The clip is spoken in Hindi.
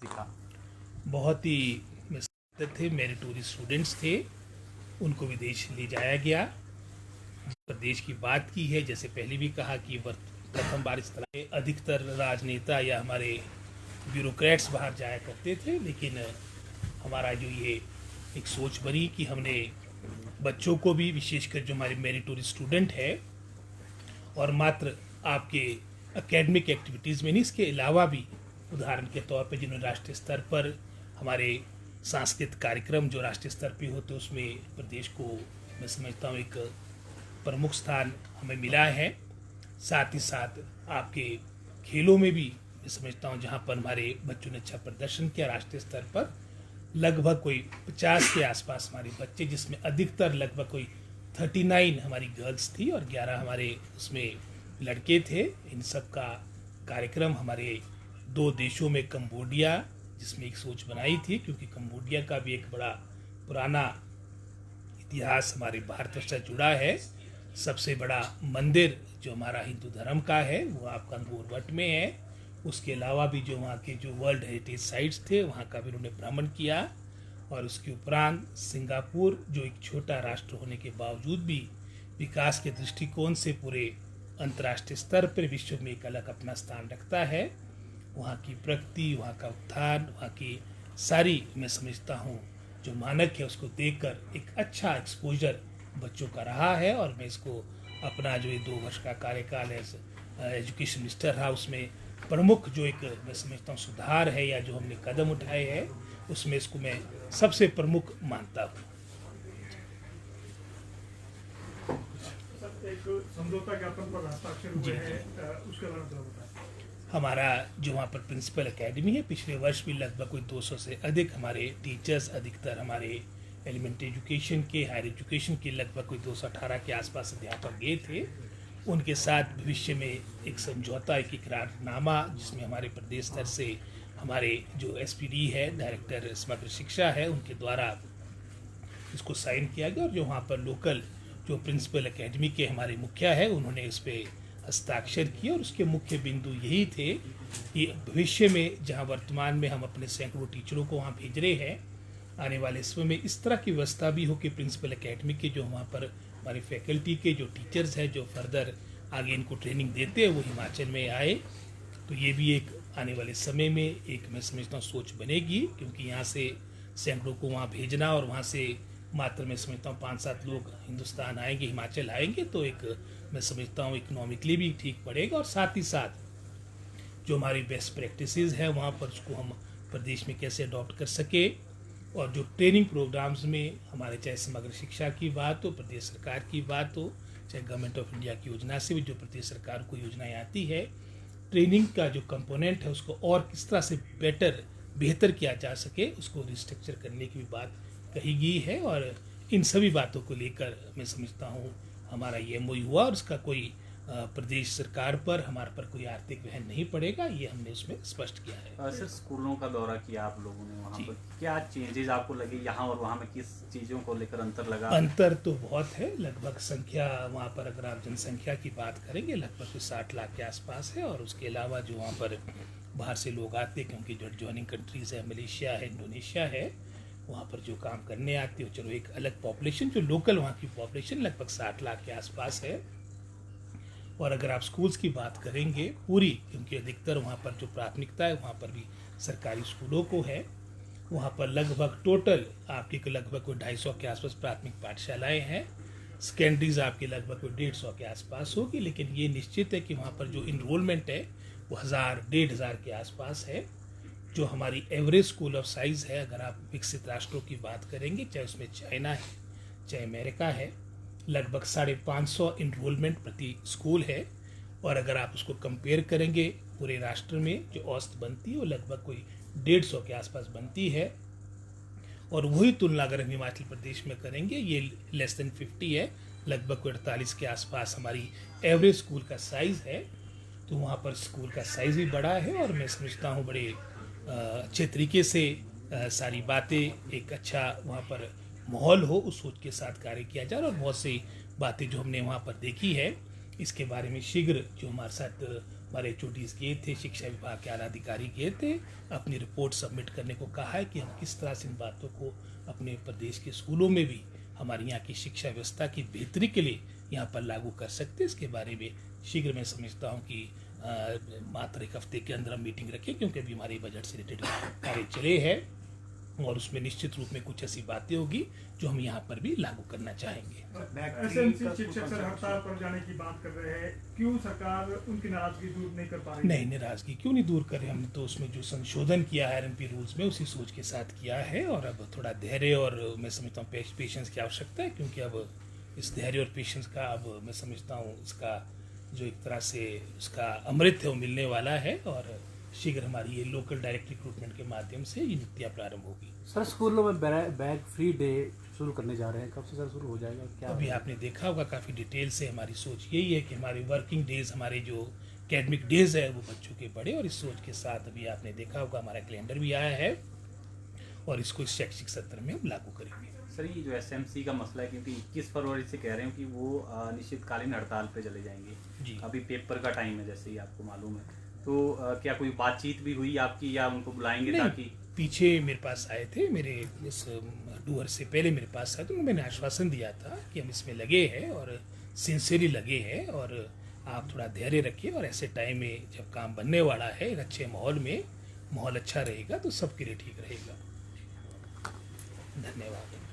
दिखा? बहुत ही थे, मेरिटोरियस स्टूडेंट्स थे, उनको विदेश ले जाया गया। प्रदेश की बात की है, जैसे पहले भी कहा कि प्रथम बार इस तरह के अधिकतर राजनेता या हमारे ब्यूरोक्रेट्स बाहर जाया करते थे, लेकिन हमारा जो ये एक सोच बनी कि हमने बच्चों को भी, विशेषकर जो हमारे मेरिटोरियस स्टूडेंट है, और मात्र आपके एकेडमिक एक्टिविटीज़ में नहीं, इसके अलावा भी उदाहरण के तौर पे जिन्होंने राष्ट्रीय स्तर पर हमारे सांस्कृतिक कार्यक्रम जो राष्ट्रीय स्तर पे होते हैं उसमें प्रदेश को मैं समझता हूँ एक प्रमुख स्थान हमें मिला है। साथ ही साथ आपके खेलों में भी मैं समझता हूँ जहाँ पर हमारे बच्चों ने अच्छा प्रदर्शन किया राष्ट्रीय स्तर पर, लगभग कोई 50 के आसपास हमारे बच्चे, जिसमें अधिकतर लगभग कोई 39 हमारी गर्ल्स थी और 11 हमारे उसमें लड़के थे। इन सब का कार्यक्रम हमारे 2 देशों में, कंबोडिया जिसमें एक सोच बनाई थी, क्योंकि कंबोडिया का भी एक बड़ा पुराना इतिहास हमारे भारत से जुड़ा है। सबसे बड़ा मंदिर जो हमारा हिंदू धर्म का है वो आपका अंगोरवट में है। उसके अलावा भी जो वहाँ के जो वर्ल्ड हेरिटेज साइट्स थे वहाँ का भी उन्होंने भ्रमण किया। और उसके उपरांत सिंगापुर जो एक छोटा राष्ट्र होने के बावजूद भी विकास के दृष्टिकोण से पूरे अंतर्राष्ट्रीय स्तर पर विश्व में एक अलग अपना स्थान रखता है। वहाँ की प्रगति, वहाँ का उत्थान, वहाँ की सारी मैं समझता हूँ जो मानक है उसको देखकर एक अच्छा एक्सपोजर बच्चों का रहा है। और मैं इसको अपना जो ये 2 वर्ष का कार्यकाल है एजुकेशन मिनिस्टर रहा, उसमें प्रमुख जो एक मैं समझता हूँ सुधार है या जो हमने कदम उठाए हैं उसमें इसको मैं सबसे प्रमुख मानता हूँ। एक समझौता ज्ञापन पर हस्ताक्षर हुए हैं, उसके बारे में थोड़ा बताएं। हमारा जो वहाँ पर प्रिंसिपल एकेडमी है, पिछले वर्ष भी लगभग कोई 200 से अधिक हमारे टीचर्स, अधिकतर हमारे एलिमेंट्री एजुकेशन के, हायर एजुकेशन के लगभग कोई 218 के आसपास अध्यापक गए थे। उनके साथ भविष्य में एक समझौता, एक इकरारनामा, जिसमें हमारे प्रदेश स्तर से हमारे जो एसपीडी है, डायरेक्टर समग्र शिक्षा है, उनके द्वारा इसको साइन किया गया। और जो वहाँ पर लोकल जो प्रिंसिपल एकेडमी के हमारे मुखिया है उन्होंने इस पर हस्ताक्षर किए। और उसके मुख्य बिंदु यही थे कि भविष्य में जहाँ वर्तमान में हम अपने सैकड़ों टीचरों को वहाँ भेज रहे हैं, आने वाले समय में इस तरह की व्यवस्था भी हो कि प्रिंसिपल एकेडमी के जो वहाँ पर हमारे फैकल्टी के जो टीचर्स हैं जो फर्दर आगे इनको ट्रेनिंग देते हैं वो हिमाचल में आए। तो ये भी एक आने वाले समय में एक मैं समझता हूँ सोच बनेगी, क्योंकि यहाँ से सैकड़ों को वहाँ भेजना और वहाँ से मात्र मैं समझता हूँ 5-7 लोग हिंदुस्तान आएंगे, हिमाचल आएंगे, तो एक मैं समझता हूँ इकोनॉमिकली भी ठीक पड़ेगा। और साथ ही साथ जो हमारी बेस्ट प्रैक्टिसेस है वहाँ पर उसको हम प्रदेश में कैसे अडॉप्ट कर सके। और जो ट्रेनिंग प्रोग्राम्स में हमारे चाहे समग्र शिक्षा की बात हो, प्रदेश सरकार की बात हो, चाहे गवर्नमेंट ऑफ इंडिया की योजना से भी जो प्रदेश सरकार को योजनाएं आती है, ट्रेनिंग का जो कंपोनेंट है उसको और किस तरह से बेहतर किया जा सके, उसको रिस्ट्रक्चर करने की भी बात कही गई है। और इन सभी बातों को लेकर मैं समझता हूँ हमारा ये एमओयू हुआ और उसका कोई प्रदेश सरकार पर, हमारे पर कोई आर्थिक वहन नहीं पड़ेगा, ये हमने उसमें स्पष्ट किया है। सर, स्कूलों का दौरा किया आप लोगों ने, वहाँ पर क्या चेंजेस आपको लगे, यहाँ और वहाँ में किस चीज़ों को लेकर अंतर लगा? अंतर तो बहुत है। लगभग संख्या वहाँ पर अगर आप जनसंख्या की बात करेंगे लगभग 60 लाख के आसपास है। और उसके अलावा जो वहाँ पर बाहर से लोग आते हैं, क्योंकि जो एडजॉइनिंग कंट्रीज़ है, मलेशिया है, इंडोनेशिया है, वहाँ पर जो काम करने आते हो, चलो एक अलग पॉपुलेशन, जो लोकल वहाँ की पॉपुलेशन लगभग 60 लाख के आसपास है। और अगर आप स्कूल्स की बात करेंगे पूरी, क्योंकि अधिकतर वहाँ पर जो प्राथमिकता है वहाँ पर भी सरकारी स्कूलों को है, वहाँ पर लगभग टोटल आपके लगभग कोई 250 के आसपास प्राथमिक पाठशालाएँ हैं। सेकेंडरीज आपके लगभग कोई 150 के आसपास होगी। लेकिन ये निश्चित है कि वहाँ पर जो इनरोलमेंट है वो 1000-1500 के आसपास है। जो हमारी एवरेज स्कूल ऑफ साइज़ है, अगर आप विकसित राष्ट्रों की बात करेंगे, चाहे उसमें चाइना है चाहे अमेरिका है, लगभग 550 इनरोलमेंट प्रति स्कूल है। और अगर आप उसको कंपेयर करेंगे पूरे राष्ट्र में जो औसत बनती है वो लगभग कोई 150 के आसपास बनती है। और वही तुलना अगर हम हिमाचल प्रदेश में करेंगे, ये लेस देन 50 है, लगभग कोई 48 के आसपास हमारी एवरेज स्कूल का साइज़ है। तो वहाँ पर स्कूल का साइज़ भी बड़ा है। और मैं समझता हूँ बड़े अच्छे तरीके से सारी बातें, एक अच्छा वहाँ पर माहौल हो, उस सोच के साथ कार्य किया जाए। और बहुत सी बातें जो हमने वहाँ पर देखी है इसके बारे में शीघ्र जो हमारे साथ हमारे HODs गए थे, शिक्षा विभाग के आला अधिकारी गए थे, अपनी रिपोर्ट सबमिट करने को कहा है कि हम किस तरह से इन बातों को अपने प्रदेश के स्कूलों में भी हमारी यहाँ की शिक्षा व्यवस्था की बेहतरी के लिए यहाँ पर लागू कर सकते हैं। इसके बारे में शीघ्र मैं समझता हूँ कि मात्र एक हफ्ते के अंदर हम मीटिंग रखें, क्योंकि अभी हमारे बजट से रिलेटेड कार्य चले हैं और उसमें निश्चित रूप में कुछ ऐसी बातें होगी जो हम यहाँ पर भी लागू करना चाहेंगे। एसएमसी शिक्षक सर हड़ताल पर जाने की बात कर रहे हैं, क्यों सरकार उनकी नाराजगी दूर नहीं कर पा रही? नहीं, नाराजगी क्यों नहीं दूर करें, हमने तो उसमें जो संशोधन किया है RMP रूल्स में उसी सोच के साथ किया है। और अब थोड़ा धैर्य और मैं समझता हूँ पेशेंस की आवश्यकता है, क्योंकि अब इस धैर्य और पेशेंस का अब मैं समझता हूँ इसका जो एक तरह से उसका अमृत है वो मिलने वाला है और शीघ्र हमारी ये लोकल डायरेक्ट रिक्रूटमेंट के माध्यम से ये नियुक्तियाँ प्रारंभ होगी। सर स्कूलों में बैग फ्री डे शुरू करने जा रहे हैं, कब से सर शुरू हो जाएगा क्या? अभी आपने देखा होगा काफ़ी डिटेल से हमारी सोच यही है कि हमारे वर्किंग डेज, हमारे जो एकेडमिक डेज है वो बच्चों के बढ़े, और इस सोच के साथ अभी आपने देखा होगा हमारा कैलेंडर भी आया है और इसको इस शैक्षिक सत्र में हम लागू करेंगे। सर ये जो SMC का मसला है, क्योंकि 21 फरवरी से कह रहे हैं कि वो निश्चितकालीन हड़ताल पे चले जाएंगे जी। अभी पेपर का टाइम है जैसे ही आपको मालूम है, तो क्या कोई बातचीत भी हुई आपकी या उनको बुलाएंगे ताकि? पीछे मेरे पास आए थे, मेरे इस डूअर से पहले मेरे पास आए, तो मैंने आश्वासन दिया था कि हम इसमें लगे हैं और सिंसियरली लगे हैं और आप थोड़ा धैर्य रखिए और ऐसे टाइम में जब काम बनने वाला है एक अच्छे माहौल में, माहौल अच्छा रहेगा तो सबके लिए ठीक रहेगा। धन्यवाद।